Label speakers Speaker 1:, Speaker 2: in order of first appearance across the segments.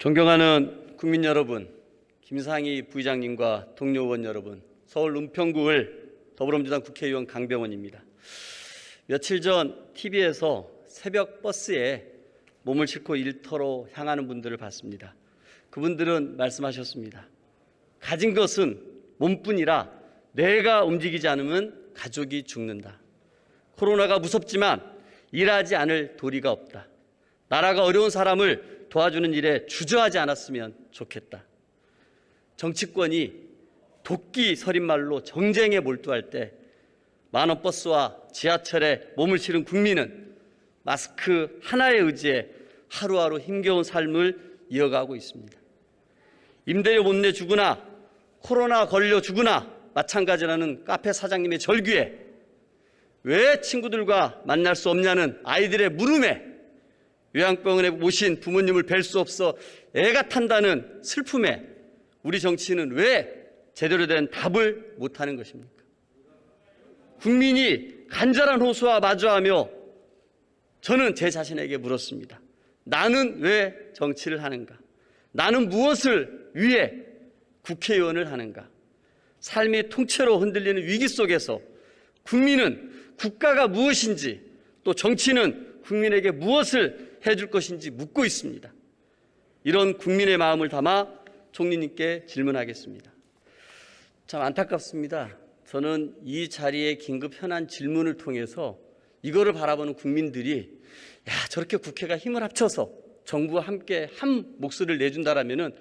Speaker 1: 존경하는 국민 여러분, 김상희 부의장님과 동료 의원 여러분, 서울 은평구을 더불어민주당 국회의원 강병원입니다. 며칠 전 TV에서 새벽 버스에 몸을 싣고 일터로 향하는 분들을 봤습니다. 그분들은 말씀하셨습니다. 가진 것은 몸뿐이라 내가 움직이지 않으면 가족이 죽는다. 코로나가 무섭지만 일하지 않을 도리가 없다. 나라가 어려운 사람을 도와주는 일에 주저하지 않았으면 좋겠다. 정치권이 도끼 서린말로 정쟁에 몰두할 때 만원 버스와 지하철에 몸을 실은 국민은 마스크 하나에 의지해 하루하루 힘겨운 삶을 이어가고 있습니다. 임대료 못 내 죽으나 코로나 걸려 죽으나 마찬가지라는 카페 사장님의 절규에 왜 친구들과 만날 수 없냐는 아이들의 물음에 요양병원에 모신 부모님을 뵐 수 없어 애가 탄다는 슬픔에 우리 정치인은 왜 제대로 된 답을 못하는 것입니까? 국민이 간절한 호소와 마주하며 저는 제 자신에게 물었습니다. 나는 왜 정치를 하는가? 나는 무엇을 위해 국회의원을 하는가? 삶의 통째로 흔들리는 위기 속에서 국민은 국가가 무엇인지 또 정치는 국민에게 무엇을 해줄 것인지 묻고 있습니다. 이런 국민의 마음을 담아 총리님께 질문하겠습니다. 참 안타깝습니다. 저는 이 자리에 긴급 현안 질문을 통해서 이거를 바라보는 국민들이 저렇게 국회가 힘을 합쳐서 정부와 함께 한 목소리를 내준다라면은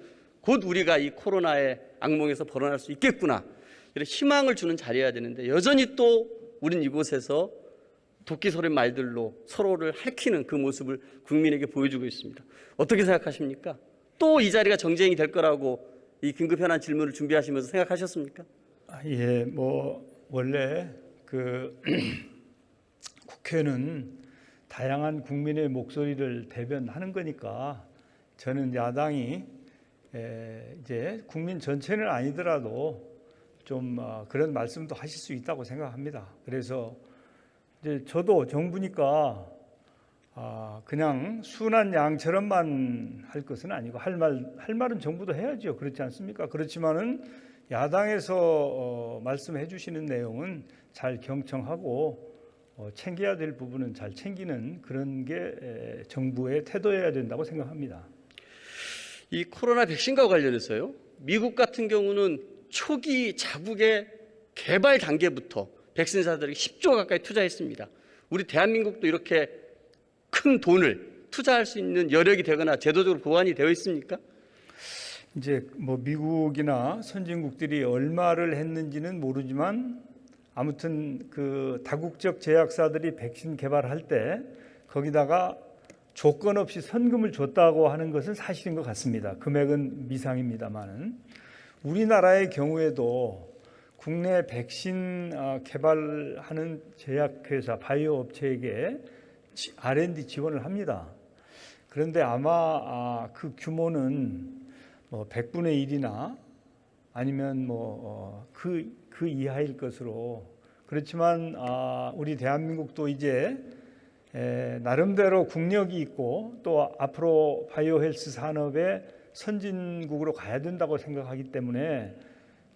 Speaker 1: 곧 우리가 이 코로나의 악몽에서 벗어날 수 있겠구나 이런 희망을 주는 자리여야 되는데 여전히 또 우린 이곳에서 도끼 소리 말들로 서로를 핥히는 그 모습을 국민에게 보여주고 있습니다. 어떻게 생각하십니까? 또 이 자리가 정쟁이 될 거라고 이 긴급 현안 질문을 준비하시면서 생각하셨습니까?
Speaker 2: 원래 국회는 다양한 국민의 목소리를 대변하는 거니까 저는 야당이 이제 국민 전체는 아니더라도 좀 그런 말씀도 하실 수 있다고 생각합니다. 그래서 이제 저도 정부니까 그냥 순한 양처럼만 할 것은 아니고 할 말은 정부도 해야죠. 그렇지 않습니까? 그렇지만은 야당에서 말씀해 주시는 내용은 잘 경청하고 챙겨야 될 부분은 잘 챙기는 그런 게 정부의 태도여야 된다고 생각합니다.
Speaker 1: 이 코로나 백신과 관련해서요. 미국 같은 경우는 초기 자국의 개발 단계부터 백신사들이 10조 가까이 투자했습니다. 우리 대한민국도 이렇게 큰 돈을 투자할 수 있는 여력이 되거나 제도적으로 보완이 되어 있습니까?
Speaker 2: 이제 미국이나 선진국들이 얼마를 했는지는 모르지만 아무튼 그 다국적 제약사들이 백신 개발할 때 거기다가 조건 없이 선금을 줬다고 하는 것은 사실인 것 같습니다. 금액은 미상입니다만은 우리나라의 경우에도 국내 백신 개발하는 제약회사 바이오 업체에게 R&D 지원을 합니다. 그런데 아마 그 규모는 100분의 1이나 아니면 그 이하일 것으로 그렇지만 우리 대한민국도 이제 나름대로 국력이 있고 또 앞으로 바이오 헬스 산업의 선진국으로 가야 된다고 생각하기 때문에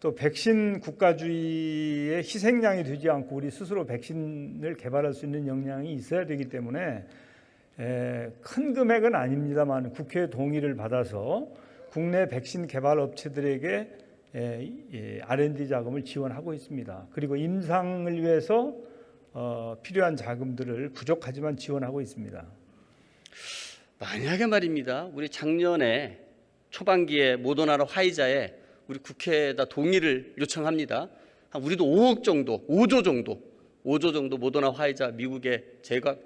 Speaker 2: 또 백신 국가주의의 희생양이 되지 않고 우리 스스로 백신을 개발할 수 있는 역량이 있어야 되기 때문에 큰 금액은 아닙니다만 국회의 동의를 받아서 국내 백신 개발 업체들에게 R&D 자금을 지원하고 있습니다. 그리고 임상을 위해서 필요한 자금들을 부족하지만 지원하고 있습니다.
Speaker 1: 만약에 말입니다. 우리 작년에 초반기에 모더나나 화이자에 우리 국회에다 동의를 요청합니다. 우리도 5조 정도 모더나 화이자 미국의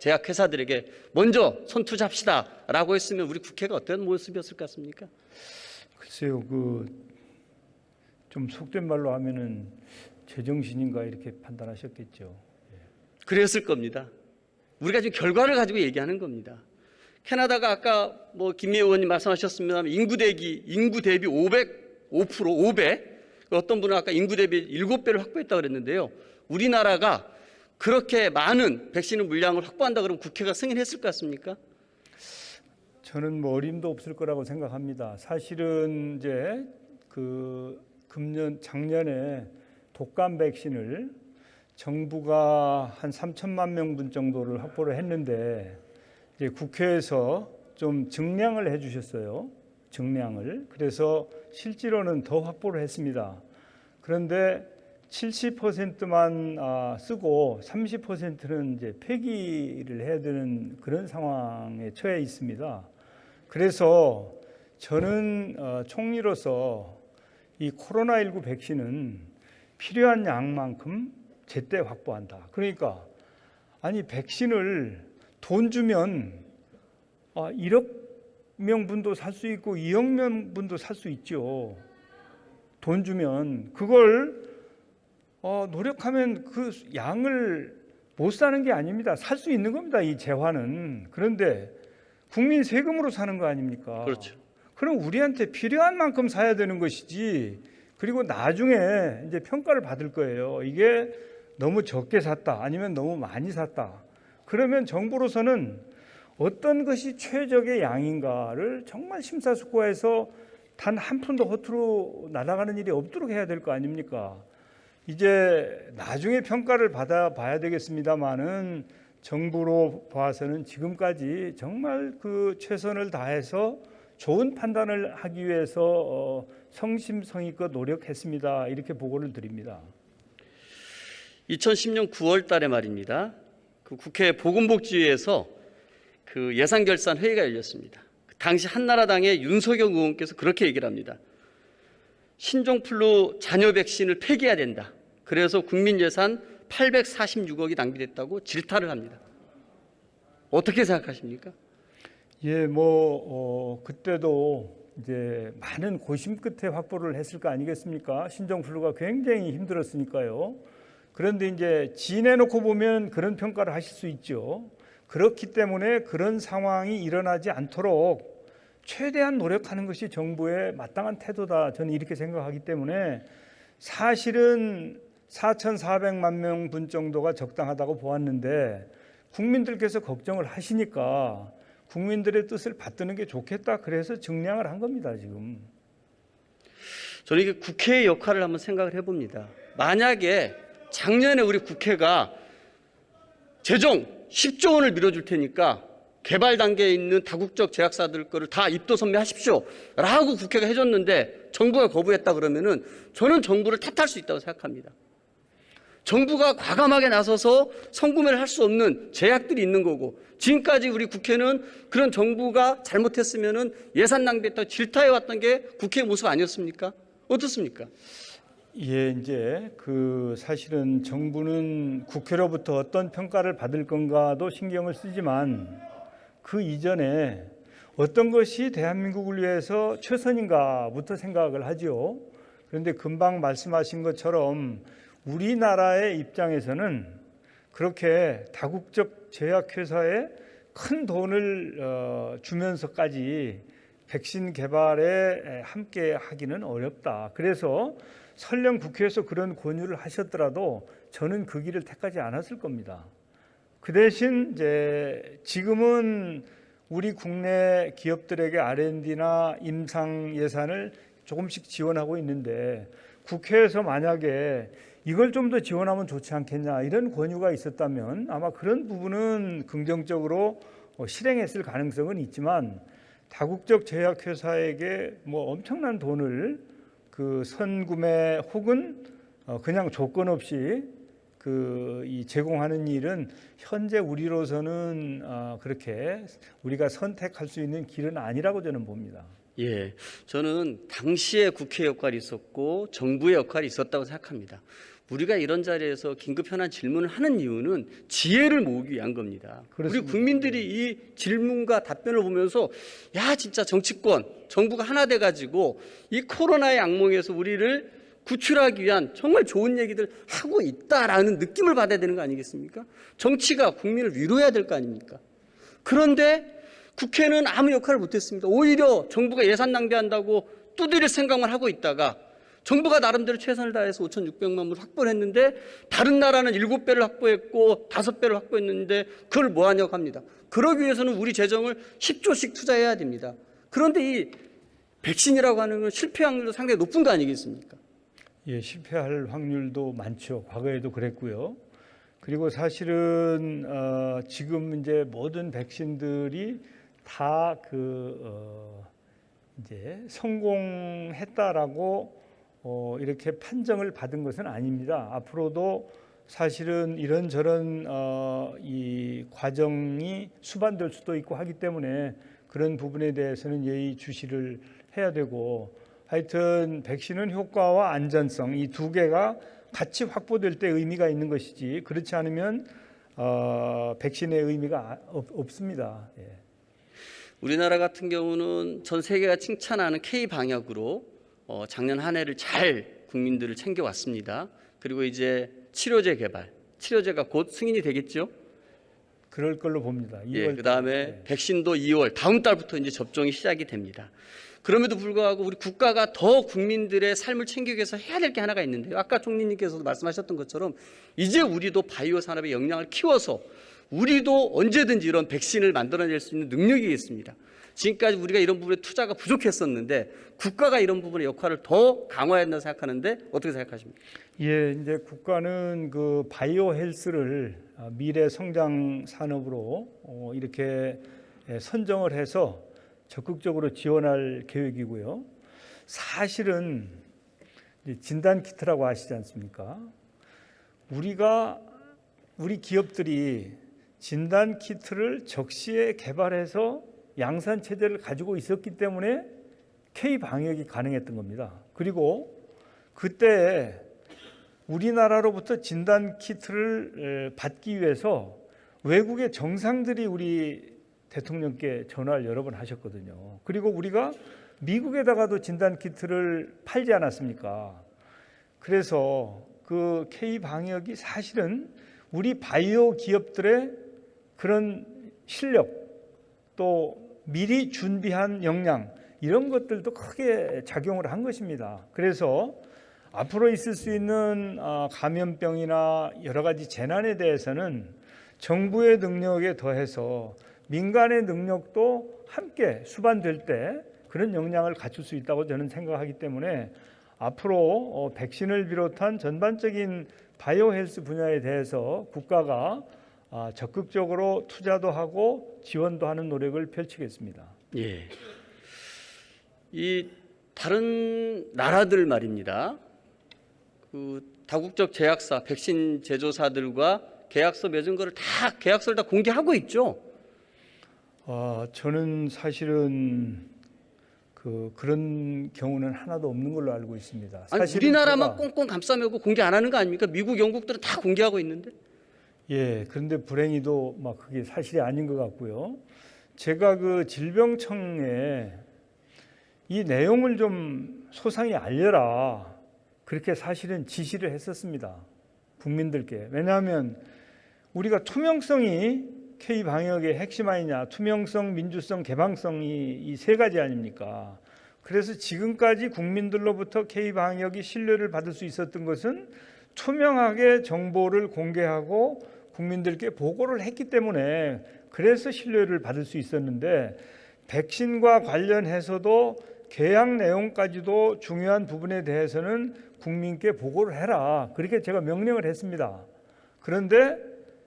Speaker 1: 제약회사들에게 먼저 선투자합시다라고 했으면 우리 국회가 어떤 모습이었을 것 같습니까?
Speaker 2: 글쎄요, 좀 속된 말로 하면은 제정신인가 이렇게 판단하셨겠죠.
Speaker 1: 그랬을 겁니다. 우리가 지금 결과를 가지고 얘기하는 겁니다. 캐나다가 아까 김미애 의원님 말씀하셨습니다만 인구 대비 500 어떤 분은 아까 인구 대비 7배를 확보했다고 그랬는데요. 우리나라가 그렇게 많은 백신의 물량을 확보한다 그러면 국회가 승인했을 것 같습니까?
Speaker 2: 저는 뭐 어림도 없을 거라고 생각합니다. 사실은 이제 작년에 독감 백신을 정부가 한 3천만 명분 정도를 확보를 했는데 이제 국회에서 좀 증량을 해주셨어요. 증량을. 그래서 실제로는 더 확보를 했습니다. 그런데 70%만 쓰고 30%는 이제 폐기를 해야 되는 그런 상황에 처해 있습니다. 그래서 저는 총리로서 이 코로나19 백신은 필요한 양만큼 제때 확보한다. 그러니까 아니 백신을 돈 주면 1억 명분도 살 수 있고 2억 명분도 살 수 있죠. 돈 주면 그걸 노력하면 그 양을 못 사는 게 아닙니다. 살 수 있는 겁니다. 이 재화는. 그런데 국민 세금으로 사는 거 아닙니까?
Speaker 1: 그렇죠.
Speaker 2: 그럼 우리한테 필요한 만큼 사야 되는 것이지. 그리고 나중에 이제 평가를 받을 거예요. 이게 너무 적게 샀다, 아니면 너무 많이 샀다. 그러면 정부로서는 어떤 것이 최적의 양인가를 정말 심사숙고해서 단 한 푼도 허투루 날아가는 일이 없도록 해야 될 거 아닙니까? 이제 나중에 평가를 받아봐야 되겠습니다만은 정부로 봐서는 지금까지 정말 그 최선을 다해서 좋은 판단을 하기 위해서 성심성의껏 노력했습니다. 이렇게 보고를 드립니다.
Speaker 1: 2010년 9월 달에 말입니다. 그 국회 보건복지위에서 그 예산결산 회의가 열렸습니다. 당시 한나라당의 윤석열 의원께서 그렇게 얘기를 합니다. 신종플루 잔여 백신을 폐기해야 된다. 그래서 국민 예산 846억이 낭비됐다고 질타를 합니다. 어떻게 생각하십니까?
Speaker 2: 예, 그때도 이제 많은 고심 끝에 확보를 했을 거 아니겠습니까? 신종플루가 굉장히 힘들었으니까요. 그런데 이제 지내놓고 보면 그런 평가를 하실 수 있죠. 그렇기 때문에 그런 상황이 일어나지 않도록 최대한 노력하는 것이 정부의 마땅한 태도다. 저는 이렇게 생각하기 때문에 사실은 4,400만 명분 정도가 적당하다고 보았는데 국민들께서 걱정을 하시니까 국민들의 뜻을 받드는 게 좋겠다. 그래서 증량을 한 겁니다, 지금.
Speaker 1: 저는 이게 국회의 역할을 한번 생각을 해봅니다. 만약에 작년에 우리 국회가 재정 10조 원을 밀어줄 테니까 개발 단계에 있는 다국적 제약사들 거를 다 입도 선매하십시오 라고 국회가 해줬는데 정부가 거부했다 그러면은 저는 정부를 탓할 수 있다고 생각합니다. 정부가 과감하게 나서서 성구매를 할 수 없는 제약들이 있는 거고 지금까지 우리 국회는 그런 정부가 잘못했으면은 예산 낭비했다고 질타해왔던 게 국회의 모습 아니었습니까? 어떻습니까?
Speaker 2: 예, 이제 사실은 정부는 국회로부터 어떤 평가를 받을 건가도 신경을 쓰지만 그 이전에 어떤 것이 대한민국을 위해서 최선인가부터 생각을 하죠. 그런데 금방 말씀하신 것처럼 우리나라의 입장에서는 그렇게 다국적 제약회사에 큰 돈을 주면서까지 백신 개발에 함께 하기는 어렵다. 그래서 설령 국회에서 그런 권유를 하셨더라도 저는 그 길을 택하지 않았을 겁니다. 그 대신 이제 지금은 우리 국내 기업들에게 R&D나 임상 예산을 조금씩 지원하고 있는데 국회에서 만약에 이걸 좀 더 지원하면 좋지 않겠냐 이런 권유가 있었다면 아마 그런 부분은 긍정적으로 실행했을 가능성은 있지만 다국적 제약회사에게 엄청난 돈을 선구매 혹은 그냥 조건 없이 이 제공하는 일은 현재 우리로서는 그렇게 우리가 선택할 수 있는 길은 아니라고 저는 봅니다.
Speaker 1: 예, 저는 당시에 국회 역할이 있었고 정부의 역할이 있었다고 생각합니다. 우리가 이런 자리에서 긴급 현안 질문을 하는 이유는 지혜를 모으기 위한 겁니다. 그렇습니다. 우리 국민들이 이 질문과 답변을 보면서 야 진짜 정치권, 정부가 하나 돼가지고 이 코로나의 악몽에서 우리를 구출하기 위한 정말 좋은 얘기들 하고 있다라는 느낌을 받아야 되는 거 아니겠습니까? 정치가 국민을 위로해야 될 거 아닙니까? 그런데 국회는 아무 역할을 못했습니다. 오히려 정부가 예산 낭비한다고 두드릴 생각만 하고 있다가 정부가 나름대로 최선을 다해서 5,600만 물 확보를 했는데 다른 나라는 7배를 확보했고 5배를 확보했는데 그걸 뭐 하냐고 합니다. 그러기 위해서는 우리 재정을 10조씩 투자해야 됩니다. 그런데 이 백신이라고 하는 건 실패 확률도 상당히 높은 거 아니겠습니까?
Speaker 2: 예, 실패할 확률도 많죠. 과거에도 그랬고요. 그리고 사실은 지금 이제 모든 백신들이 다 이제 성공했다라고 이렇게 판정을 받은 것은 아닙니다. 앞으로도 사실은 이런저런 이 과정이 수반될 수도 있고 하기 때문에 그런 부분에 대해서는 예의주시를 해야 되고, 하여튼 백신은 효과와 안전성 이 두 개가 같이 확보될 때 의미가 있는 것이지, 그렇지 않으면 백신의 의미가 없습니다. 예.
Speaker 1: 우리나라 같은 경우는 전 세계가 칭찬하는 K-방역으로 작년 한 해를 잘 국민들을 챙겨왔습니다. 그리고 이제 치료제 개발, 치료제가 곧 승인이 되겠죠?
Speaker 2: 그럴 걸로 봅니다.
Speaker 1: 예, 그다음에 백신도 2월 다음 달부터 이제 접종이 시작이 됩니다. 그럼에도 불구하고 우리 국가가 더 국민들의 삶을 챙기기 위해서 해야 될 게 하나가 있는데요. 아까 총리님께서도 말씀하셨던 것처럼 이제 우리도 바이오 산업의 역량을 키워서 우리도 언제든지 이런 백신을 만들어낼 수 있는 능력이 있습니다. 지금까지 우리가 이런 부분에 투자가 부족했었는데 국가가 이런 부분의 역할을 더 강화해야 한다고 생각하는데 어떻게 생각하십니까?
Speaker 2: 예, 이제 국가는 그 바이오 헬스를 미래 성장 산업으로 이렇게 선정을 해서 적극적으로 지원할 계획이고요. 사실은 진단 키트라고 아시지 않습니까? 우리 기업들이 진단 키트를 적시에 개발해서 양산 체제를 가지고 있었기 때문에 K 방역이 가능했던 겁니다. 그리고 그때 우리나라로부터 진단 키트를 받기 위해서 외국의 정상들이 우리 대통령께 전화를 여러 번 하셨거든요. 그리고 우리가 미국에다가도 진단 키트를 팔지 않았습니까? 그래서 그 K 방역이 사실은 우리 바이오 기업들의 그런 실력, 또 미리 준비한 역량, 이런 것들도 크게 작용을 한 것입니다. 그래서 앞으로 있을 수 있는 감염병이나 여러 가지 재난에 대해서는 정부의 능력에 더해서 민간의 능력도 함께 수반될 때 그런 역량을 갖출 수 있다고 저는 생각하기 때문에 앞으로 백신을 비롯한 전반적인 바이오 헬스 분야에 대해서 국가가 적극적으로 투자도 하고 지원도 하는 노력을 펼치겠습니다.
Speaker 1: 예. 이 다른 나라들 말입니다. 그 다국적 제약사, 백신 제조사들과 계약서 맺은 거를 다 계약서를 다 공개하고 있죠.
Speaker 2: 저는 사실은 그런 경우는 하나도 없는 걸로 알고 있습니다.
Speaker 1: 아니, 우리나라만 꽁꽁 감싸매고 공개 안 하는 거 아닙니까? 미국, 영국들은 다 공개하고 있는데.
Speaker 2: 예, 그런데 불행히도 그게 사실이 아닌 것 같고요. 제가 그 질병청에 이 내용을 좀 소상히 알려라, 그렇게 사실은 지시를 했었습니다. 국민들께. 왜냐하면 우리가 투명성이 K 방역의 핵심 아니냐, 투명성, 민주성, 개방성이 이 세 가지 아닙니까? 그래서 지금까지 국민들로부터 K 방역이 신뢰를 받을 수 있었던 것은 투명하게 정보를 공개하고 국민들께 보고를 했기 때문에 그래서 신뢰를 받을 수 있었는데, 백신과 관련해서도 계약 내용까지도 중요한 부분에 대해서는 국민께 보고를 해라, 그렇게 제가 명령을 했습니다. 그런데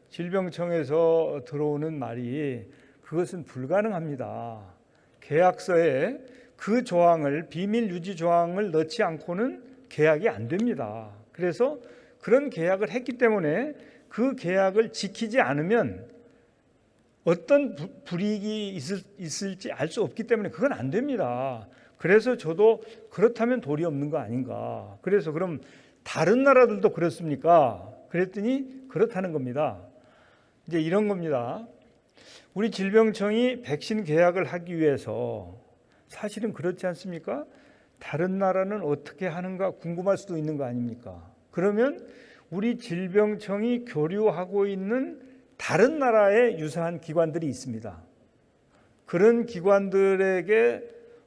Speaker 2: 질병청에서 들어오는 말이 그것은 불가능합니다. 계약서에 그 조항을, 비밀 유지 조항을 넣지 않고는 계약이 안 됩니다. 그래서 그런 계약을 했기 때문에 그 계약을 지키지 않으면 어떤 불이익이 있을지 알 수 없기 때문에 그건 안 됩니다. 그래서 저도 그렇다면 도리 없는 거 아닌가. 그래서 그럼 다른 나라들도 그렇습니까? 그랬더니 그렇다는 겁니다. 이제 이런 겁니다. 우리 질병청이 백신 계약을 하기 위해서 사실은 그렇지 않습니까? 다른 나라는 어떻게 하는가 궁금할 수도 있는 거 아닙니까? 그러면 우리 질병청이 교류하고 있는 다른 나라의 유사한 기관들이 있습니다. 그런 기관들에게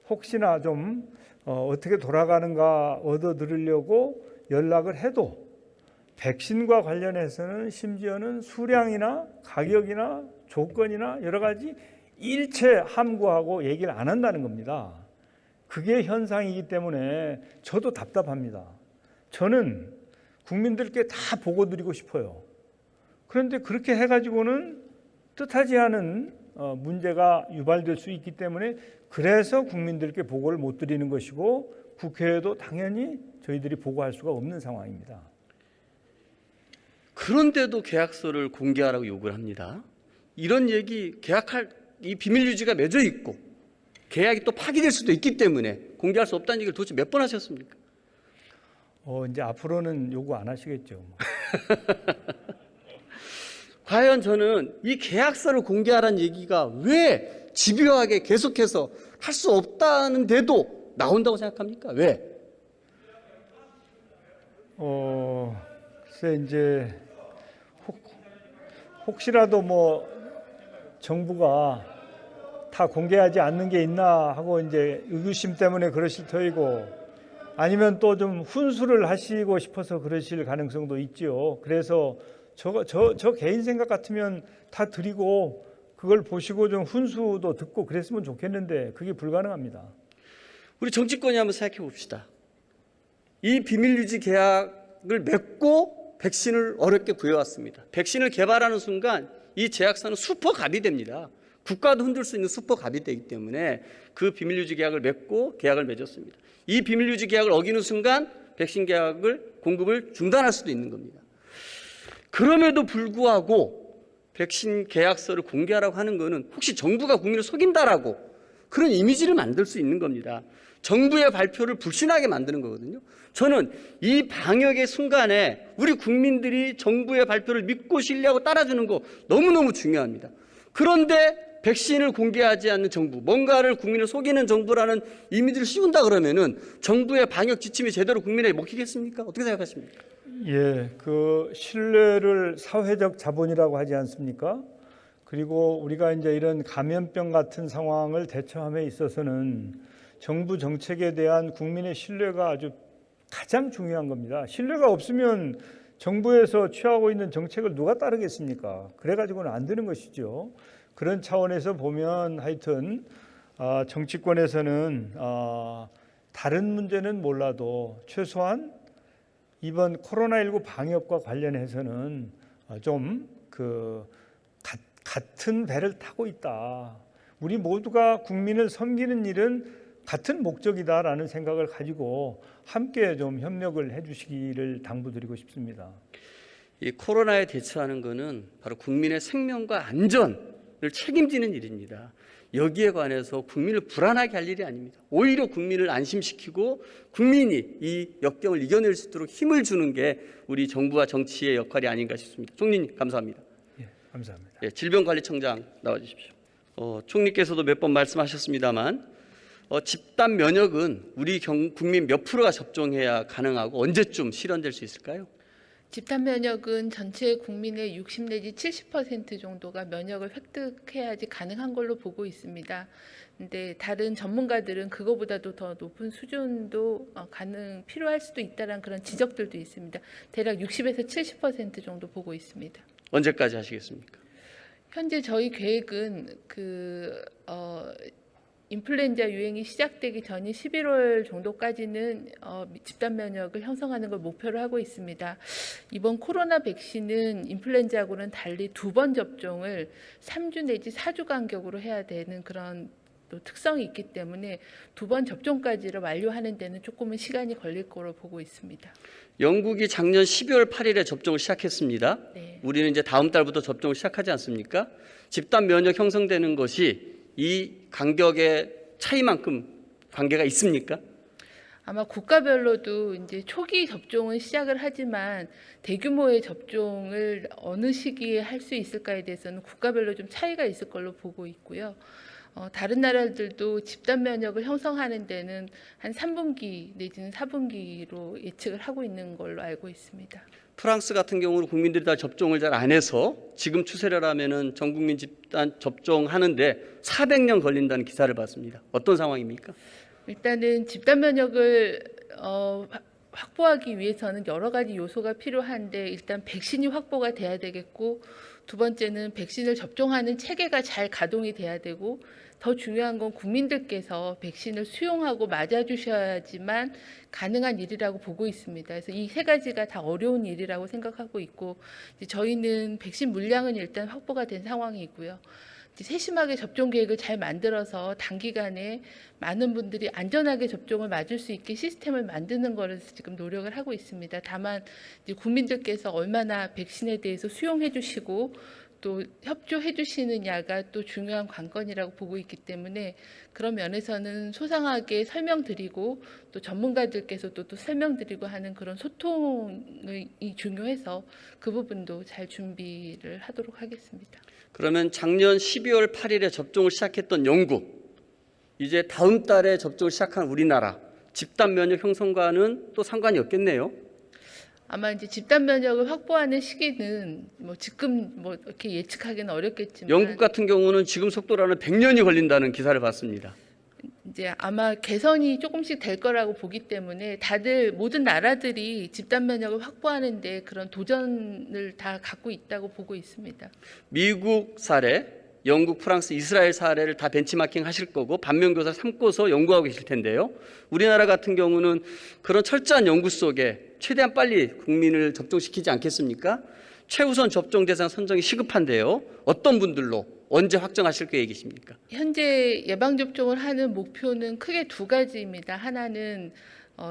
Speaker 2: 혹시나 좀 어떻게 돌아가는가 얻어 들으려고 연락을 해도 백신과 관련해서는 심지어는 수량이나 가격이나 조건이나 여러 가지 일체 함구하고 얘기를 안 한다는 겁니다. 그게 현상이기 때문에 저도 답답합니다. 저는 국민들께 다 보고 드리고 싶어요. 그런데 그렇게 해가지고는 뜻하지 않은 문제가 유발될 수 있기 때문에 그래서 국민들께 보고를 못 드리는 것이고 국회에도 당연히 저희들이 보고할 수가 없는 상황입니다.
Speaker 1: 그런데도 계약서를 공개하라고 요구를 합니다. 이런 얘기, 계약할 이 비밀 유지가 맺어 있고 계약이 또 파기될 수도 있기 때문에 공개할 수 없다는 얘기를 도대체 몇 번 하셨습니까?
Speaker 2: 이제 앞으로는 요구 안 하시겠죠.
Speaker 1: 과연 저는 이 계약서를 공개하라는 얘기가 왜 집요하게 계속해서 할 수 없다는데도 나온다고 생각합니까? 왜?
Speaker 2: 글쎄 이제 혹시라도 뭐 정부가 다 공개하지 않는 게 있나 하고 이제 의구심 때문에 그러실 터이고 아니면 또 좀 훈수를 하시고 싶어서 그러실 가능성도 있지요. 그래서 저 개인 생각 같으면 다 드리고 그걸 보시고 좀 훈수도 듣고 그랬으면 좋겠는데 그게 불가능합니다.
Speaker 1: 우리 정치권이 한번 생각해 봅시다. 이 비밀유지 계약을 맺고 백신을 어렵게 구해왔습니다. 백신을 개발하는 순간 이 제약사는 슈퍼갑이 됩니다. 국가도 흔들 수 있는 슈퍼갑이 되기 때문에 그 비밀유지 계약을 맺고 계약을 맺었습니다. 이 비밀유지 계약을 어기는 순간 백신 계약을 공급을 중단할 수도 있는 겁니다. 그럼에도 불구하고 백신 계약서를 공개하라고 하는 것은 혹시 정부가 국민을 속인다라고 그런 이미지를 만들 수 있는 겁니다. 정부의 발표를 불신하게 만드는 거거든요. 저는 이 방역의 순간에 우리 국민들이 정부의 발표를 믿고 신뢰하고 따라주는 거 너무너무 중요합니다. 그런데 백신을 공개하지 않는 정부, 뭔가를 국민을 속이는 정부라는 이미지를 씌운다 그러면은 정부의 방역 지침이 제대로 국민에게 먹히겠습니까? 어떻게 생각하십니까?
Speaker 2: 예, 그 신뢰를 사회적 자본이라고 하지 않습니까? 그리고 우리가 이제 이런 감염병 같은 상황을 대처함에 있어서는 정부 정책에 대한 국민의 신뢰가 아주 가장 중요한 겁니다. 신뢰가 없으면 정부에서 취하고 있는 정책을 누가 따르겠습니까? 그래가지고는 안 되는 것이죠. 그런 차원에서 보면 하여튼 정치권에서는 다른 문제는 몰라도 최소한 이번 코로나19 방역과 관련해서는 좀 같은 배를 타고 있다. 우리 모두가 국민을 섬기는 일은 같은 목적이다라는 생각을 가지고 함께 좀 협력을 해주시기를 당부드리고 싶습니다.
Speaker 1: 이 코로나에 대처하는 것은 바로 국민의 생명과 안전을 책임지는 일입니다. 여기에 관해서 국민을 불안하게 할 일이 아닙니다. 오히려 국민을 안심시키고 국민이 이 역경을 이겨낼 수 있도록 힘을 주는 게 우리 정부와 정치의 역할이 아닌가 싶습니다. 총리님 감사합니다.
Speaker 2: 예, 감사합니다.
Speaker 1: 예, 질병관리청장 나와주십시오. 총리께서도 몇 번 말씀하셨습니다만 집단 면역은 우리 국민 몇 프로가 접종해야 가능하고 언제쯤 실현될 수 있을까요?
Speaker 3: 집단 면역은 전체 국민의 60 내지 70% 정도가 면역을 획득해야지 가능한 걸로 보고 있습니다. 근데 다른 전문가들은 그거보다도 더 높은 수준도 필요할 수도 있다는 그런 지적들도 있습니다. 대략 60에서 70% 정도 보고 있습니다.
Speaker 1: 언제까지 하시겠습니까?
Speaker 3: 현재 저희 계획은 인플루엔자 유행이 시작되기 전인 11월 정도까지는 집단 면역을 형성하는 걸 목표로 하고 있습니다. 이번 코로나 백신은 인플루엔자하고는 달리 2번 접종을 3주 내지 4주 간격으로 해야 되는 그런 또 특성이 있기 때문에 2번 접종까지를 완료하는 데는 조금은 시간이 걸릴 거로 보고 있습니다.
Speaker 1: 영국이 작년 12월 8일에 접종을 시작했습니다.
Speaker 3: 네.
Speaker 1: 우리는 이제 다음 달부터 접종을 시작하지 않습니까? 집단 면역 형성되는 것이 이 간격의 차이만큼 관계가 있습니까?
Speaker 3: 아마 국가별로도 이제 초기 접종은 시작을 하지만 대규모의 접종을 어느 시기에 할 수 있을까에 대해서는 국가별로 좀 차이가 있을 걸로 보고 있고요. 다른 나라들도 집단 면역을 형성하는 데는 한 3분기 내지는 4분기로 예측을 하고 있는 걸로 알고 있습니다.
Speaker 1: 프랑스 같은 경우는 국민들이 다 접종을 잘 안 해서 지금 추세라면은 전 국민 집단 접종하는데 400년 걸린다는 기사를 봤습니다. 어떤 상황입니까?
Speaker 3: 일단은 집단 면역을 확보하기 위해서는 여러 가지 요소가 필요한데 일단 백신이 확보가 돼야 되겠고 두 번째는 백신을 접종하는 체계가 잘 가동이 돼야 되고 더 중요한 건 국민들께서 백신을 수용하고 맞아주셔야지만 가능한 일이라고 보고 있습니다. 그래서 이 세 가지가 다 어려운 일이라고 생각하고 있고 이제 저희는 백신 물량은 일단 확보가 된 상황이고요. 세심하게 접종 계획을 잘 만들어서 단기간에 많은 분들이 안전하게 접종을 맞을 수 있게 시스템을 만드는 것을 지금 노력을 하고 있습니다. 다만 이제 국민들께서 얼마나 백신에 대해서 수용해 주시고 또 협조해 주시느냐가 또 중요한 관건이라고 보고 있기 때문에 그런 면에서는 소상하게 설명드리고 또 전문가들께서도 또 설명드리고 하는 그런 소통이 중요해서 그 부분도 잘 준비를 하도록 하겠습니다.
Speaker 1: 그러면 작년 12월 8일에 접종을 시작했던 영국, 이제 다음 달에 접종을 시작한 우리나라, 집단 면역 형성과는 또 상관이 없겠네요.
Speaker 3: 아마 이제 집단 면역을 확보하는 시기는 지금 이렇게 예측하기는 어렵겠지만
Speaker 1: 영국 같은 경우는 지금 속도로는 100년이 걸린다는 기사를 봤습니다.
Speaker 3: 이제 아마 개선이 조금씩 될 거라고 보기 때문에 다들 모든 나라들이 집단 면역을 확보하는데 그런 도전을 다 갖고 있다고 보고 있습니다.
Speaker 1: 미국 사례, 영국, 프랑스, 이스라엘 사례를 다 벤치마킹 하실 거고 반면교사 삼고서 연구하고 계실 텐데요. 우리나라 같은 경우는 그런 철저한 연구 속에 최대한 빨리 국민을 접종시키지 않겠습니까? 최우선 접종 대상 선정이 시급한데요. 어떤 분들로 언제 확정하실 계획이십니까?
Speaker 3: 현재 예방접종을 하는 목표는 크게 두 가지입니다. 하나는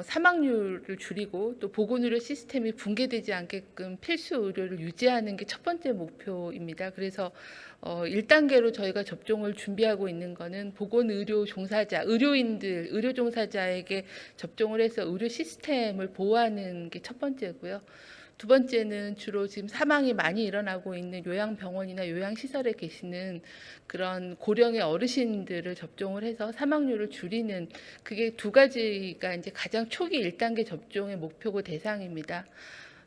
Speaker 3: 사망률을 줄이고 또 보건의료 시스템이 붕괴되지 않게끔 필수 의료를 유지하는 게 첫 번째 목표입니다. 그래서 1단계로 저희가 접종을 준비하고 있는 거는 보건의료 종사자, 의료인들, 의료 종사자에게 접종을 해서 의료 시스템을 보호하는 게 첫 번째고요. 두 번째는 주로 지금 사망이 많이 일어나고 있는 요양병원이나 요양시설에 계시는 그런 고령의 어르신들을 접종을 해서 사망률을 줄이는 그게 두 가지가 이제 가장 초기 1단계 접종의 목표고 대상입니다.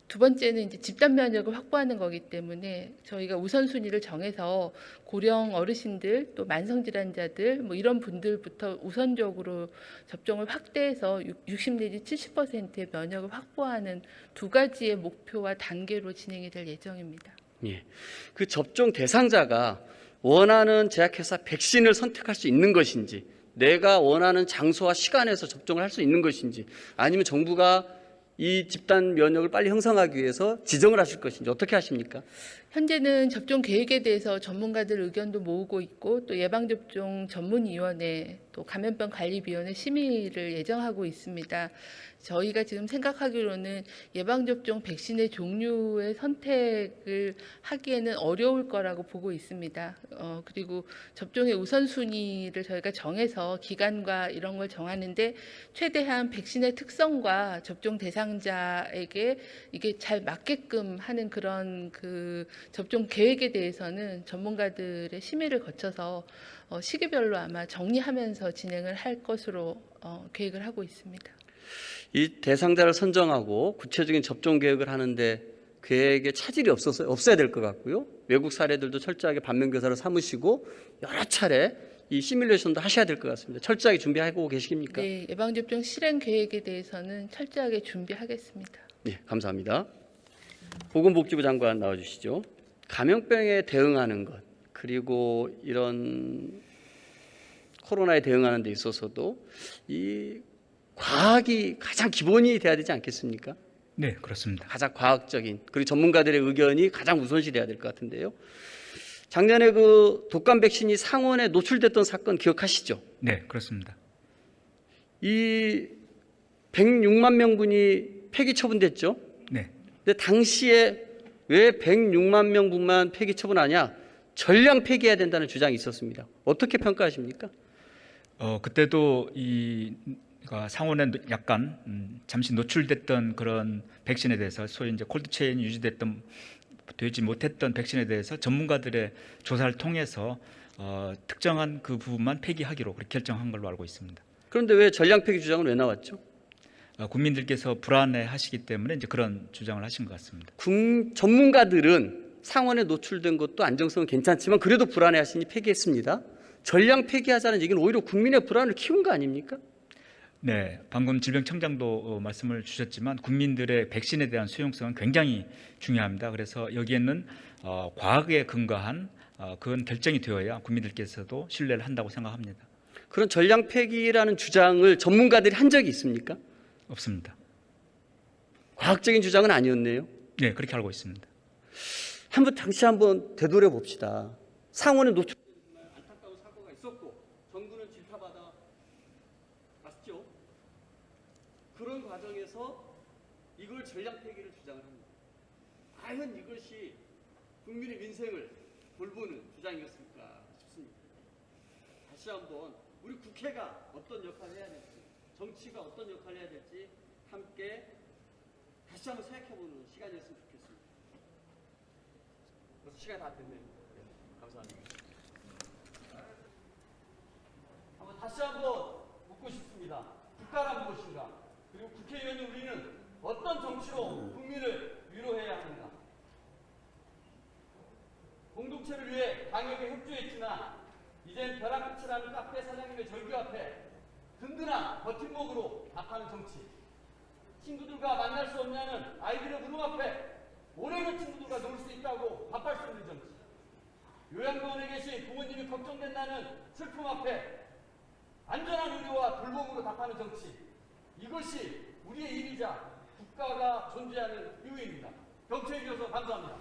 Speaker 3: 두 번째는 이제 집단 면역을 확보하는 거기 때문에 저희가 우선순위를 정해서 고령 어르신들 또 만성질환자들 이런 분들부터 우선적으로 접종을 확대해서 60 내지 70%의 면역을 확보하는 두 가지의 목표와 단계로 진행이 될 예정입니다.
Speaker 1: 예. 그 접종 대상자가 원하는 제약회사 백신을 선택할 수 있는 것인지, 내가 원하는 장소와 시간에서 접종을 할 수 있는 것인지, 아니면 정부가 이 집단 면역을 빨리 형성하기 위해서 지정을 하실 것인지 어떻게 하십니까?
Speaker 3: 현재는 접종 계획에 대해서 전문가들 의견도 모으고 있고 또 예방접종 전문위원회 또 감염병관리위원회 심의를 예정하고 있습니다. 저희가 지금 생각하기로는 예방접종 백신의 종류의 선택을 하기에는 어려울 거라고 보고 있습니다. 그리고 접종의 우선순위를 저희가 정해서 기간과 이런 걸 정하는데 최대한 백신의 특성과 접종 대상자에게 이게 잘 맞게끔 하는 그런 접종 계획에 대해서는 전문가들의 심의를 거쳐서 시기별로 아마 정리하면서 진행을 할 것으로 계획을 하고 있습니다.
Speaker 1: 이 대상자를 선정하고 구체적인 접종 계획을 하는데 계획에 차질이 없어야 될 것 같고요. 외국 사례들도 철저하게 반면교사를 삼으시고 여러 차례 이 시뮬레이션도 하셔야 될 것 같습니다. 철저하게 준비하고 계십니까?
Speaker 3: 네, 예방접종 실행 계획에 대해서는 철저하게 준비하겠습니다.
Speaker 1: 네, 감사합니다. 보건복지부 장관 나와주시죠. 감염병에 대응하는 것, 그리고 이런 코로나에 대응하는 데 있어서도 이 과학이 가장 기본이 돼야 되지 않겠습니까?
Speaker 4: 네, 그렇습니다.
Speaker 1: 가장 과학적인, 그리고 전문가들의 의견이 가장 우선시돼야 될 것 같은데요. 작년에 그 독감 백신이 상온에 노출됐던 사건 기억하시죠?
Speaker 4: 네, 그렇습니다.
Speaker 1: 이 106만 명분이 폐기 처분됐죠?
Speaker 4: 네.
Speaker 1: 근데 당시에 왜 106만 명분만 폐기 처분하냐? 전량 폐기해야 된다는 주장이 있었습니다. 어떻게 평가하십니까?
Speaker 4: 그때도 상온에 약간 잠시 노출됐던 그런 백신에 대해서 소위 이제 콜드체인이 유지됐던 되지 못했던 백신에 대해서 전문가들의 조사를 통해서 특정한 그 부분만 폐기하기로 그렇게 결정한 걸로 알고 있습니다.
Speaker 1: 그런데 왜 전량 폐기 주장은 왜 나왔죠?
Speaker 4: 국민들께서 불안해하시기 때문에 이제 그런 주장을 하신 것 같습니다.
Speaker 1: 전문가들은 상원에 노출된 것도 안정성은 괜찮지만 그래도 불안해하시니 폐기했습니다. 전량 폐기하자는 얘기는 오히려 국민의 불안을 키운 거 아닙니까?
Speaker 4: 네, 방금 질병청장도 말씀을 주셨지만 국민들의 백신에 대한 수용성은 굉장히 중요합니다. 그래서 여기에는 과학에 근거한 그건 결정이 되어야 국민들께서도 신뢰를 한다고 생각합니다.
Speaker 1: 그런 전량 폐기라는 주장을 전문가들이 한 적이 있습니까?
Speaker 4: 없습니다.
Speaker 1: 과학적인 주장은 아니었네요.
Speaker 4: 네, 그렇게 알고 있습니다.
Speaker 1: 다시 한번 되돌아 봅시다. 상원에 노출된 정말 안타까운 사고가 있었고 정부는 질타받아 왔죠. 그런 과정에서 이걸 전량 폐기를 주장을 합니다. 과연 이것이 국민의 민생을 돌보는 주장이었을까 싶습니다. 다시 한번 우리 국회가 어떤 역할을 해야 될지, 정치가 어떤 역할을 해야 될지 함께 다시 한번 생각해보는 시간이었으면 좋겠습니다. 벌써 시간이 다 됐네요. 네, 감사합니다. 다시 한번 묻고 싶습니다. 국가란 무엇인가? 그리고 국회의원인 우리는 어떤 정치로 국민을 위로해야 하는가? 공동체를 위해 방역에 협조했지만 이젠 벼락끝이라는 카페 사장님의 절규 앞에 든든한 버팀목으로 답하는 정치. 친구들과 만날 수 없냐는 아이들의 물음 앞에 올해는 친구들과 놀 수 있다고 답할 수 있는 정치. 요양병원에 계신 부모님이 걱정된다는 슬픔 앞에 안전한 의료와 돌봄으로 답하는 정치. 이것이 우리의 일이자 국가가 존재하는 이유입니다. 경청해 주셔서 감사합니다.